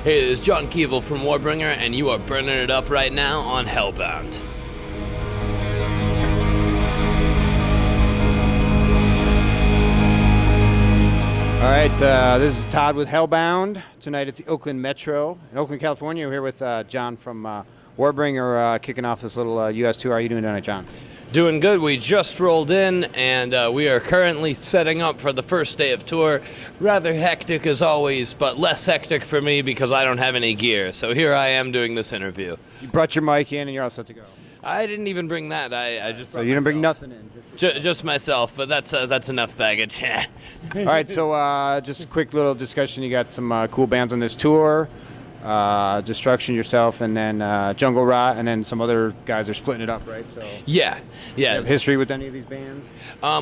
Hey, this is John Kevill from Warbringer, and you are burning it up right now on Hellbound. All right, this is Todd with Hellbound, tonight at the Oakland Metro in Oakland, California. We're here with John from Warbringer, kicking off this little US tour. How are you doing tonight, John? Doing good. We just rolled in, and we are currently setting up for the first day of tour. Rather hectic as always, but less hectic for me because I don't have any gear. So here I am doing this interview. You brought your mic in and you're all set to go. I didn't even bring that. I just. So you didn't bring nothing in? Just myself, but that's enough baggage. All right, so just a quick little discussion. You got some cool bands on this tour. Destruction, yourself, and then Jungle Rot, and then some other guys are splitting it up, right? So yeah. You have history with any of these bands?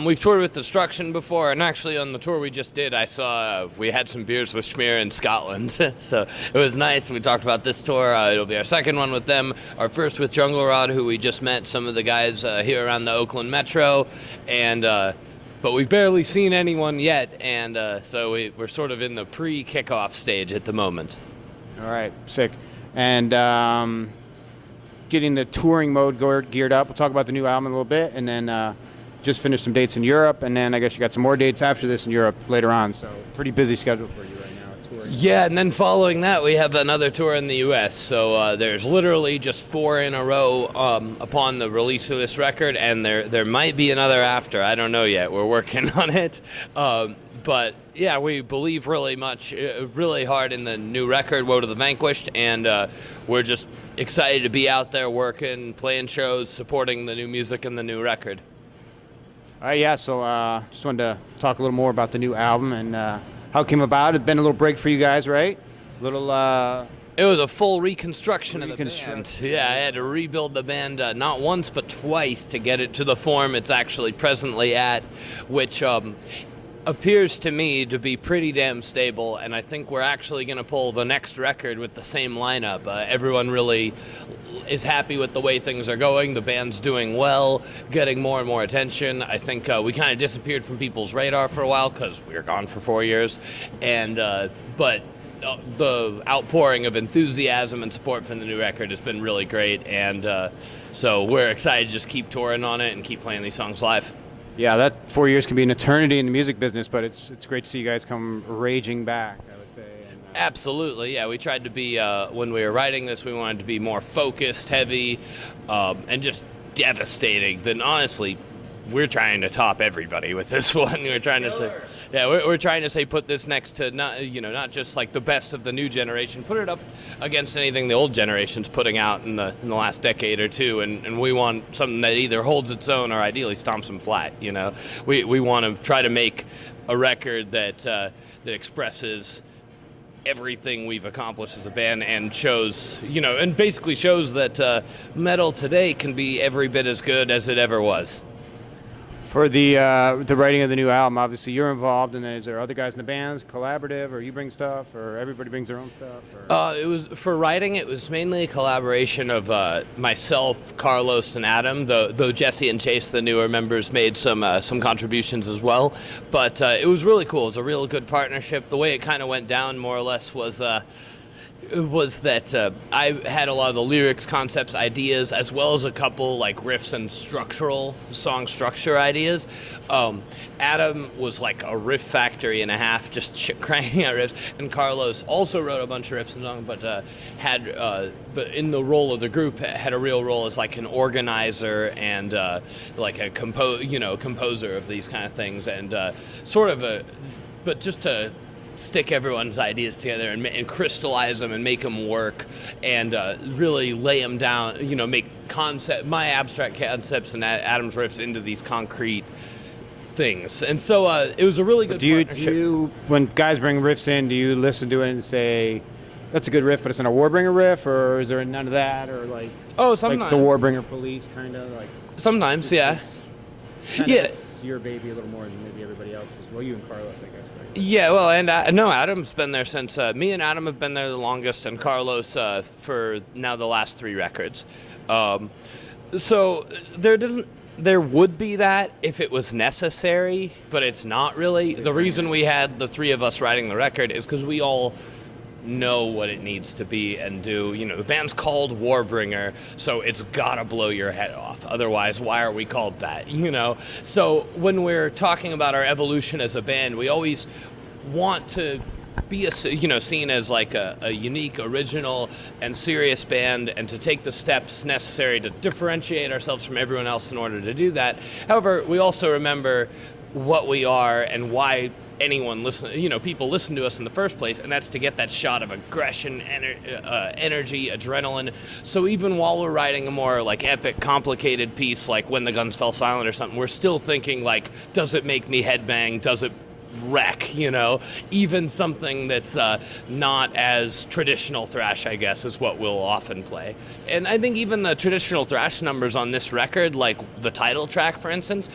We've toured with Destruction before, and actually on the tour we just did, I saw we had some beers with Schmear in Scotland, so it was nice. We talked about this tour. It'll be our second one with them, our first with Jungle Rot, who we just met, some of the guys here around the Oakland Metro, and but we've barely seen anyone yet, and so we're sort of in the pre-kickoff stage at the moment. All right, sick. And getting the touring mode geared up. We'll talk about the new album in a little bit, and then just finished some dates in Europe, and then I guess you got some more dates after this in Europe later on. So pretty busy schedule for you right now. Touring. Yeah, and then following that, we have another tour in the U.S. So there's literally just 4 in a row upon the release of this record, and there might be another after. I don't know yet. We're working on it. But yeah, we believe really hard in the new record, Woe to the Vanquished, and we're just excited to be out there working, playing shows, supporting the new music and the new record. All right, yeah, so just wanted to talk a little more about the new album and how it came about. It's been a little break for you guys, right? It was a full reconstruction of the band. Yeah, I had to rebuild the band not once but twice to get it to the form it's actually presently at, which appears to me to be pretty damn stable, and I think we're actually going to pull the next record with the same lineup. Everyone really is happy with the way things are going. The band's doing well, getting more and more attention. I think we kind of disappeared from people's radar for a while because we were gone for 4 years, and but the outpouring of enthusiasm and support for the new record has been really great, and so we're excited to just keep touring on it and keep playing these songs live. Yeah, that 4 years can be an eternity in the music business, but it's great to see you guys come raging back, I would say. And, absolutely, yeah. We tried to be, when we were writing this, we wanted to be more focused, heavy, and just devastating. Then honestly, we're trying to top everybody with this one. We're trying to say, yeah, we're trying to say, put this next to not just like the best of the new generation, put it up against anything the old generation's putting out in the last decade or two, and we want something that either holds its own or ideally stomps them flat. We want to try to make a record that expresses everything we've accomplished as a band and shows, and basically shows that metal today can be every bit as good as it ever was. For the writing of the new album, obviously you're involved, and then is there other guys in the band, collaborative, or you bring stuff, or everybody brings their own stuff? Or? It was for writing. It was mainly a collaboration of myself, Carlos, and Adam. Though Jesse and Chase, the newer members, made some contributions as well. But it was really cool. It was a real good partnership. The way it kind of went down, more or less, was that I had a lot of the lyrics, concepts, ideas, as well as a couple like riffs and song structure ideas. Adam was like a riff factory and a half, just cranking out riffs, and Carlos also wrote a bunch of riffs and songs, but in the role of the group had a real role as like an organizer and like a composer of these kind of things, and but just to stick everyone's ideas together and crystallize them and make them work, and really lay them down, make my abstract concepts and Adam's riffs into these concrete things. And so it was a really good partnership. When guys bring riffs in, do you listen to it and say, that's a good riff, but it's not a Warbringer riff, or is there none of that, or like, sometimes. Like the Warbringer Police kind of like? Sometimes, yeah. It's your baby a little more than maybe everybody else's. Well, you and Carlos, I guess. Yeah, well, and no, Adam's been there since, me and Adam have been there the longest, and Carlos for now the last 3 records. So there would be that if it was necessary, but it's not really. The reason we had the 3 of us writing the record is because we all know what it needs to be and do. You know, the band's called Warbringer, so it's gotta blow your head off. Otherwise, why are we called that? You know? So when we're talking about our evolution as a band, we always want to be seen as like a unique, original, and serious band, and to take the steps necessary to differentiate ourselves from everyone else in order to do that. However, we also remember what we are and why people listen to us in the first place, and that's to get that shot of aggression, energy, adrenaline. So even while we're writing a more like epic, complicated piece, like When the Guns Fell Silent or something, we're still thinking like, does it make me headbang? Does it wreck, even something that's not as traditional thrash, I guess, is what we'll often play. And I think even the traditional thrash numbers on this record, like the title track, for instance,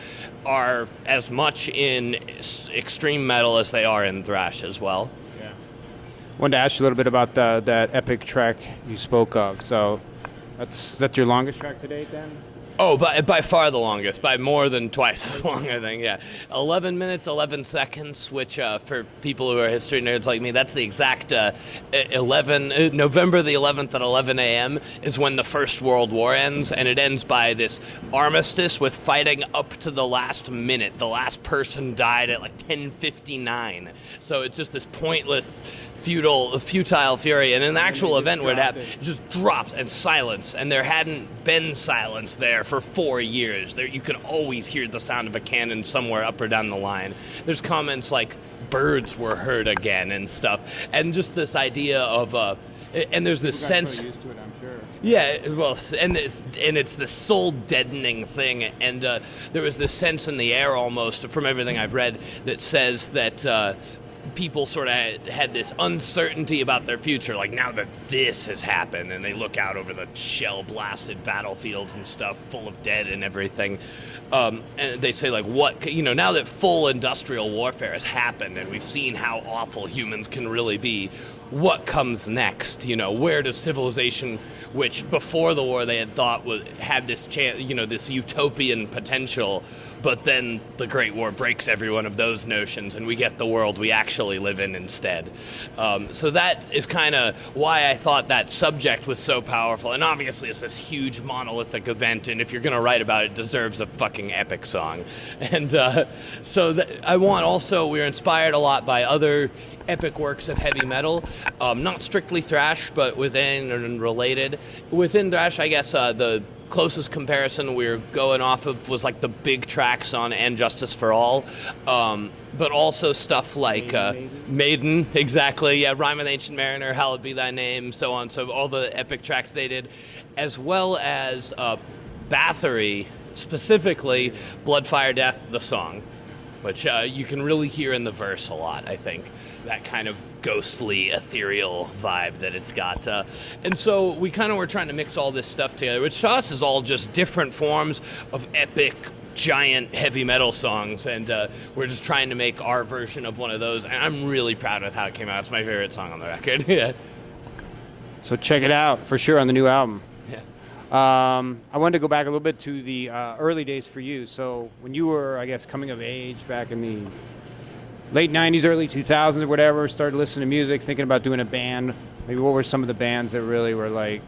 are as much in extreme metal as they are in thrash as well. Yeah. I wanted to ask you a little bit about that epic track you spoke of. So is that your longest track to date then? Oh, by far the longest, by more than twice as long, I think, yeah. 11 minutes, 11 seconds, which for people who are history nerds like me, that's the exact November the 11th at 11 a.m. is when the First World War ends, and it ends by this armistice with fighting up to the last minute. The last person died at like 10:59. So it's just this pointless, futile fury, and an actual event where it just drops and silence, and there hadn't been silence there for 4 years. There you could always hear the sound of a cannon somewhere up or down the line. There's comments like birds were heard again and stuff, and just this idea of and there's this sense. So used to it, I'm sure. Yeah, well, and it's this soul deadening thing, and there was this sense in the air almost from everything I've read that says that people sort of had this uncertainty about their future, like now that this has happened, and they look out over the shell-blasted battlefields and stuff full of dead and everything, and they say like, now that full industrial warfare has happened and we've seen how awful humans can really be, what comes next? Where does civilization, which before the war they had thought had this chance, this utopian potential, but then the Great War breaks every one of those notions, and we get the world we actually live in instead. So that is kind of why I thought that subject was so powerful. And obviously it's this huge monolithic event, and if you're going to write about it, it deserves a fucking epic song. And we were inspired a lot by other epic works of heavy metal, not strictly thrash, but within and related. Within thrash, I guess the closest comparison we were going off of was like the big tracks on And Justice for All, but also stuff like Maiden, exactly, yeah, Rime of the Ancient Mariner, Hallowed Be Thy Name, so on, so all the epic tracks they did, as well as Bathory, specifically Blood, Fire, Death, the song, which you can really hear in the verse a lot, I think. That kind of ghostly, ethereal vibe that it's got. And so we kind of were trying to mix all this stuff together, which to us is all just different forms of epic, giant heavy metal songs, and we're just trying to make our version of one of those, and I'm really proud of how it came out. It's my favorite song on the record. Yeah. So check it out, for sure, on the new album. Yeah. I wanted to go back a little bit to the early days for you. So when you were, I guess, coming of age back in the late 90s, early 2000s or whatever, started listening to music, thinking about doing a band, maybe what were some of the bands that really were like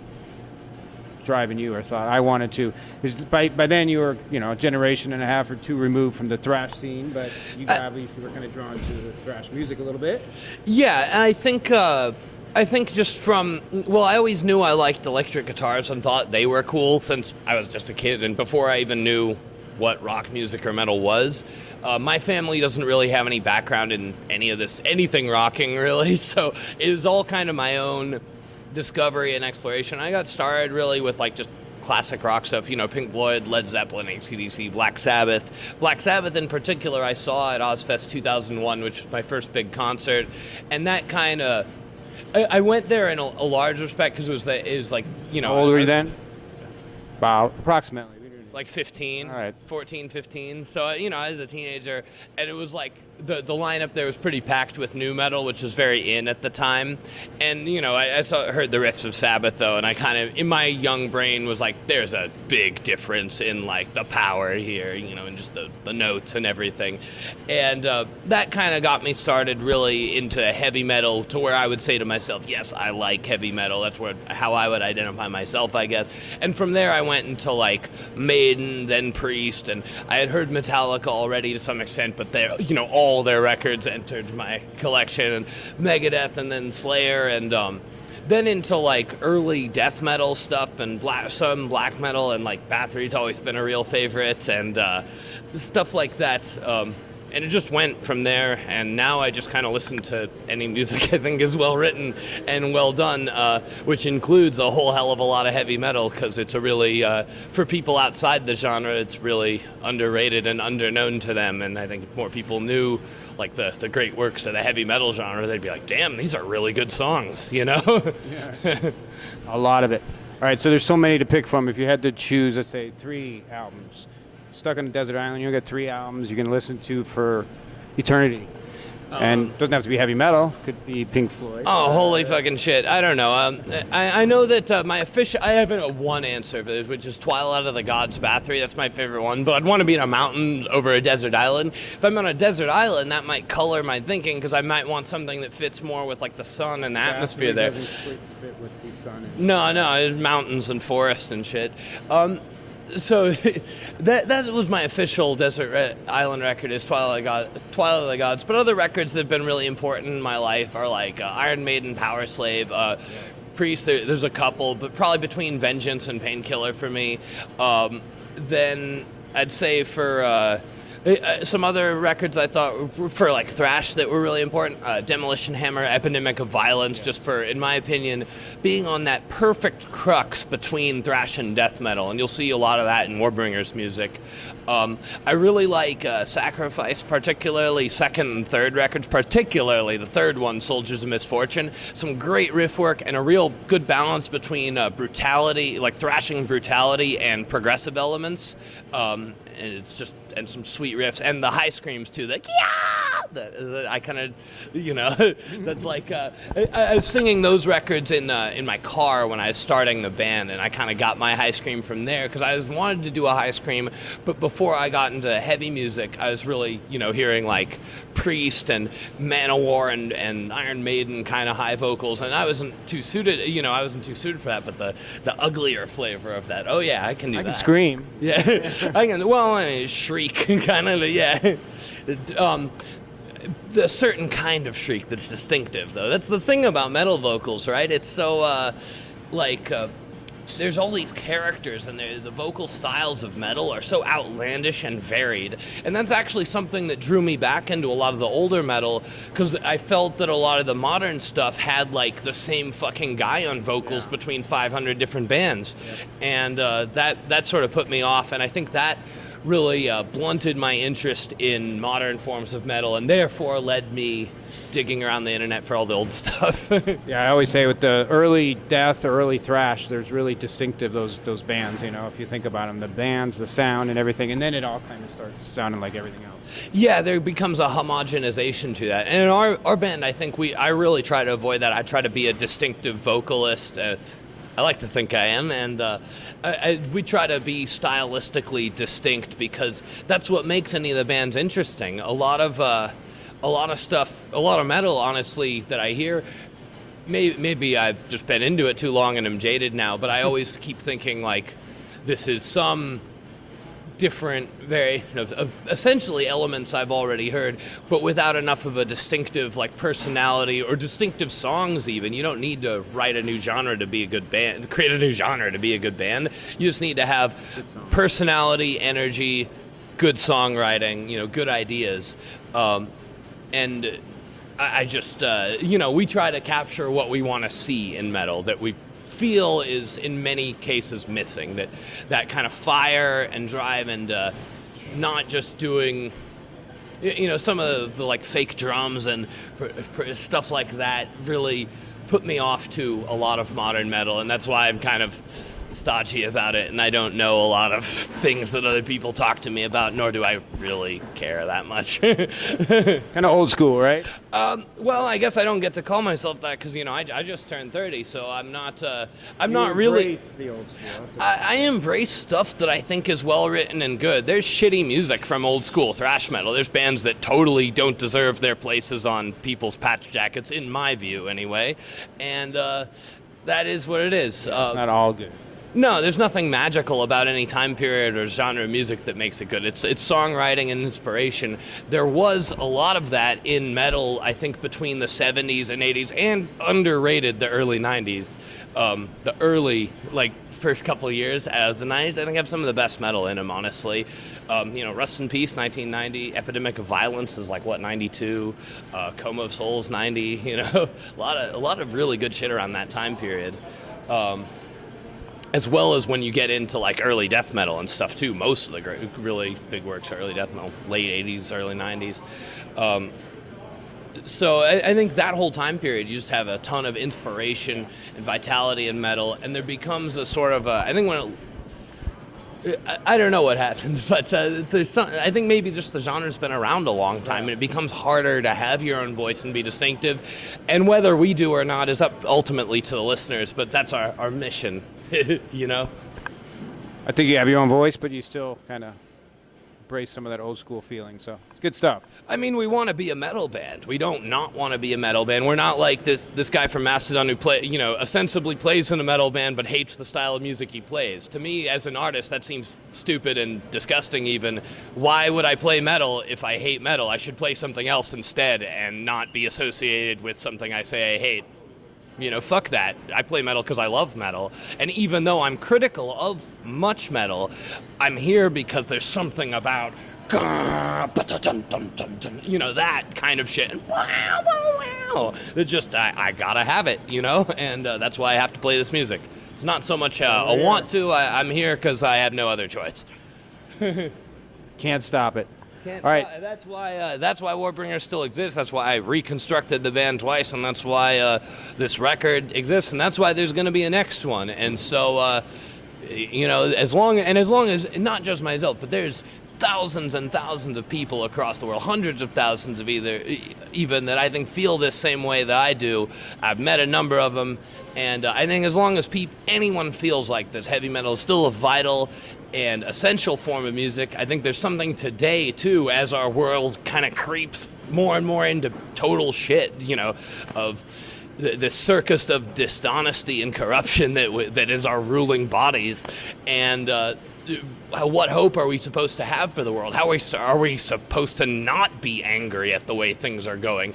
driving you or thought I wanted to? Because by then you were, a generation and a half or two removed from the thrash scene, but you obviously were kind of drawn to the thrash music a little bit. Yeah, and I think just from, I always knew I liked electric guitars and thought they were cool since I was just a kid, and before I even knew what rock music or metal was. My family doesn't really have any background in anything rocking really, so it was all kind of my own discovery and exploration. I got started really with like just classic rock stuff, Pink Floyd, Led Zeppelin, AC/DC, Black Sabbath. Black Sabbath in particular I saw at Ozfest 2001, which was my first big concert, and that kind of, I went there in a large respect because it was like, How old were you then? About approximately. Like 15, all right. 14, 15. So, I was a teenager, and it was like the lineup there was pretty packed with nu metal, which was very in at the time. And, you know, I heard the riffs of Sabbath, though, and I kind of, in my young brain, was like, there's a big difference in, like, the power here, you know, and just the notes and everything. And that kind of got me started really into heavy metal, to where I would say to myself, yes, I like heavy metal. That's how I would identify myself, I guess. And from there, I went into, like, Maiden, then Priest, and I had heard Metallica already to some extent, but they're, you know, all their records entered my collection, and Megadeth, and then Slayer, and then into like early death metal stuff, and some black metal, and like Bathory's always been a real favorite, and stuff like that. And it just went from there, and now I just kind of listen to any music I think is well written and well done, which includes a whole hell of a lot of heavy metal, because it's a really, for people outside the genre, it's really underrated and underknown to them. And I think if more people knew like the great works of the heavy metal genre, they'd be like, damn, these are really good songs, you know? Yeah. A lot of it. All right, so there's so many to pick from. If you had to choose, let's say, 3 albums, stuck on a desert island, you get 3 albums you can listen to for eternity. And it doesn't have to be heavy metal. Could be Pink Floyd. Oh, holy fucking shit. I don't know. I know that I have one answer for this, which is Twilight of the Gods Bathory. That's my favorite one. But I'd want to be in a mountain over a desert island. If I'm on a desert island, that might color my thinking, because I might want something that fits more with like the sun and the atmosphere there. Doesn't fit with the sun. No, it's mountains and forest and shit. So that was my official desert island record, is Twilight of the Gods. But other records that have been really important in my life are like Iron Maiden, Power Slave, Priest. There's a couple, but probably between Vengeance and Painkiller for me. Then I'd say for some other records I thought for like thrash that were really important, Demolition Hammer, Epidemic of Violence, just for, in my opinion, being on that perfect crux between thrash and death metal, and you'll see a lot of that in Warbringer's music. I really like Sacrifice, particularly second and third records, particularly the third one, Soldiers of Misfortune. Some great riff work and a real good balance between brutality, like thrashing brutality, and progressive elements. And it's just, and some sweet riffs, and the high screams too, like yeah, I kind of, you know, that's like I was singing those records in my car when I was starting the band, and I kind of got my high scream from there, because I wanted to do a high scream, but before I got into heavy music, I was really, you know, hearing like Priest and Manowar and Iron Maiden kind of high vocals, and I wasn't too suited for that, but the uglier flavor of that, oh yeah, I can do that. I can scream. Yeah, I can, well, I mean, shriek, kind of, yeah. The certain kind of shriek that's distinctive, though. That's the thing about metal vocals, right? It's so, there's all these characters, and the vocal styles of metal are so outlandish and varied. And that's actually something that drew me back into a lot of the older metal, because I felt that a lot of the modern stuff had, like, the same fucking guy on vocals between 500 different bands. Yep. And that sort of put me off, and I think that really blunted my interest in modern forms of metal, and therefore led me digging around the internet for all the old stuff. Yeah, I always say with the early death or early thrash, there's really distinctive those bands, you know, if you think about them, the bands, the sound and everything, and then it all kind of starts sounding like everything else. Yeah, there becomes a homogenization to that. And in our band, I think I really try to avoid that. I try to be a distinctive vocalist. I like to think I am, and we try to be stylistically distinct, because that's what makes any of the bands interesting. A lot of stuff, a lot of metal, honestly, that I hear, maybe I've just been into it too long and I'm jaded now, but I always keep thinking, like, this is some different of essentially elements I've already heard, but without enough of a distinctive, like, personality or distinctive songs. Even you don't need to write a new genre to be a good band, create a new genre to be a good band. You just need to have personality, energy, good songwriting, you know, good ideas, and I just we try to capture what we want to see in metal that we feel is in many cases missing, that kind of fire and drive, and not just doing, you know, some of the like fake drums and stuff like that really put me off to a lot of modern metal, and that's why I'm kind of stodgy about it, and I don't know a lot of things that other people talk to me about, nor do I really care that much. Kind of old school, right? Well, I guess I don't get to call myself that because, I just turned 30, so I'm not You not really. embrace the old school. I embrace stuff that I think is well written and good. There's shitty music from old school thrash metal. There's bands that totally don't deserve their places on people's patch jackets, in my view, anyway. And that is what it is. It's not all good. No, there's nothing magical about any time period or genre of music that makes it good. It's songwriting and inspiration. There was a lot of that in metal, I think, between the 70s and 80s, and underrated the early 90s. The early, first couple of years out of the 90s, I think have some of the best metal in them, honestly. Rust in Peace, 1990. Epidemic of Violence is 92. Coma of Souls, 90. A lot of really good shit around that time period. As well as when you get into early death metal and stuff too. Most of the really big works are early death metal, late 80s, early 90s. So I think that whole time period, you just have a ton of inspiration and vitality in metal, and there becomes a sort of I think I don't know what happens, but I think maybe just the genre's been around a long time, and it becomes harder to have your own voice and be distinctive. And whether we do or not is up ultimately to the listeners, but that's our mission, I think you have your own voice, but you still kind of embrace some of that old school feeling, so it's good stuff. I mean, we want to be a metal band. We don't not want to be a metal band. We're not like this guy from Mastodon who ostensibly plays in a metal band but hates the style of music he plays. To me, as an artist, that seems stupid and disgusting even. Why would I play metal if I hate metal? I should play something else instead and not be associated with something I say I hate. Fuck that. I play metal because I love metal. And even though I'm critical of much metal, I'm here because there's something about that kind of shit. It just, I gotta have it, and that's why I have to play this music. It's not so much a want to, I'm here because I have no other choice. Can't stop it. All right. That's why Warbringer still exists. That's why I reconstructed the band twice, and that's why this record exists, and that's why there's going to be a next one. And so, as long as not just myself, but there's thousands and thousands of people across the world, hundreds of thousands of even that I think feel this same way that I do. I've met a number of them, and I think as long as anyone feels like this, heavy metal is still a vital and essential form of music. I think there's something today too, as our world kind of creeps more and more into total shit, of the circus of dishonesty and corruption that is our ruling bodies. And what hope are we supposed to have for the world? How are we supposed to not be angry at the way things are going?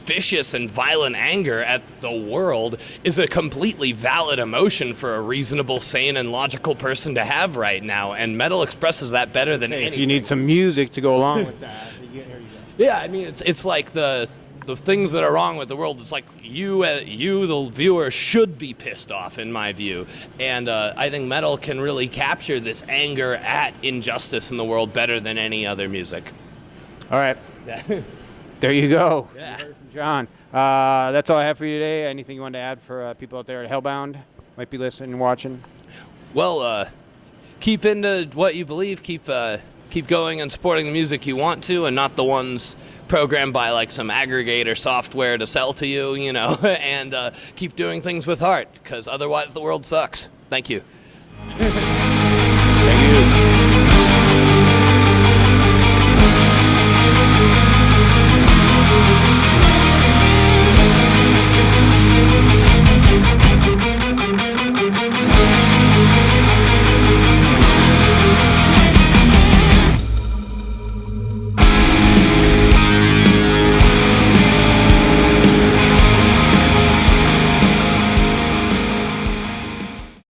Vicious and violent anger at the world is a completely valid emotion for a reasonable, sane, and logical person to have right now, and metal expresses that better than anything. If you need some music to go along with that, here you go. Yeah, I mean, it's like the things that are wrong with the world. It's like you, the viewer, should be pissed off, in my view. And I think metal can really capture this anger at injustice in the world better than any other music. All right. Yeah. There you go. Yeah. You heard from John. That's all I have for you today. Anything you want to add for people out there at Hellbound? Might be listening and watching. Well, keep into what you believe. Keep going and supporting the music you want to, and not the ones programmed by some aggregator software to sell to you, and keep doing things with heart, because otherwise the world sucks. Thank you.